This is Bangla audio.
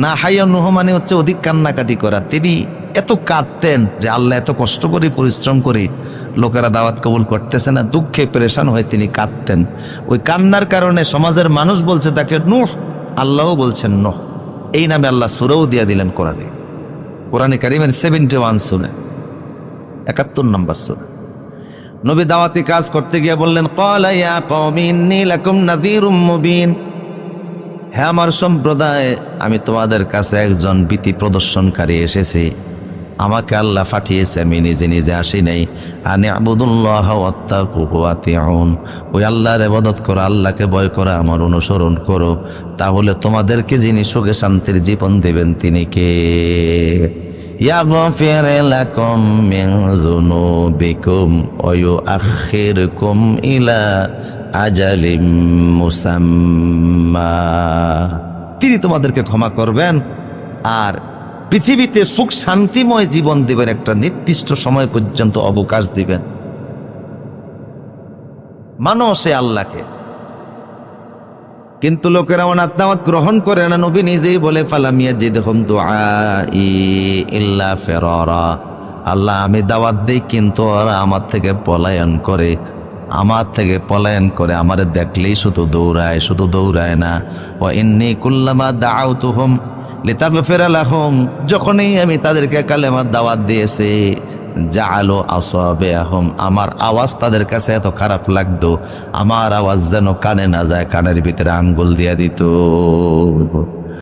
না হাইয়া নুহ মানে হচ্ছে অধিক কান্নাকাটি করা। তিনি এত কাঁদতেন যে আল্লাহ এত কষ্ট করে পরিশ্রম করে লোকেরা দাওয়াত কবুল করতেছে না, দুঃখে পেরেশান হয়ে তিনি কাঁদতেন। ওই কান্নার কারণে সমাজের মানুষ বলছে তাকে নূহ, আল্লাহও বলছেন নূহ। এই নামে আল্লাহ সূরাও দিয়ে দিলেন কোরআনে কারীমের 71 সূরা, 71 নম্বর সূরা। নবী দাওয়াতি কাজ করতে গিয়ে বললেন, ক্বালা ইয়া কওমি ইন্নী লাকুম নাযীরুম মুবিন, হে আমার সম্প্রদায়, আমি তোমাদের কাছে একজন ভীতি প্রদর্শনকারী এসেছি। আমাকে আল্লাহ পাঠিয়েছে, আমি নিজে নিজে আসি নাই। আনি আবুদুল্লাহ ওয়াত্তাকুহু ওয়াতিউন, ওই আল্লাহর ইবাদত করো, আল্লাহকে ভয় করো, আমার অনুসরণ করো, তাহলে তোমাদেরকে যিনি সুখে শান্তির জীবন দেবেন তিনি কে? ইয়াগফির লাকুম মিন যুনুবিকুম ওয়া ইউআখিরকুম ইলা আজালিম মুসাম্মা, তিনি তোমাদেরকে ক্ষমা করবেন আর পৃথিবীতে সুখ শান্তিময় জীবন দিবেন, একটা নির্দিষ্ট সময় পর্যন্ত অবকাশ দিবেন। মানো সে আল্লাহকে, কিন্তু লোকেরা ওনার দাওয়াত গ্রহণ করে না। নবী নিজেই বলে, ফালাম ইয়াজিদহুম দুআই ইল্লা ফিরারা, আল্লাহ আমি দাওয়াত দেই কিন্তু ওরা আমার থেকে পলায়ন করে, আমারে দেখলেই শুধু দৌড়ায় না। ওয়া ইন্নী কুল্লামা দাআউতুহুম লিতাগফিরা লাহুম, যখনই আমি তাদেরকে কালেমার দাওয়াত দিয়েছি, জাআলু আসাবিআহুম, আমার আওয়াজ তাদের কাছে এত খারাপ লাগতো, আমার আওয়াজ যেন কানে না যায়, কানের ভিতরে আঙ্গুল দিয়ে দিত।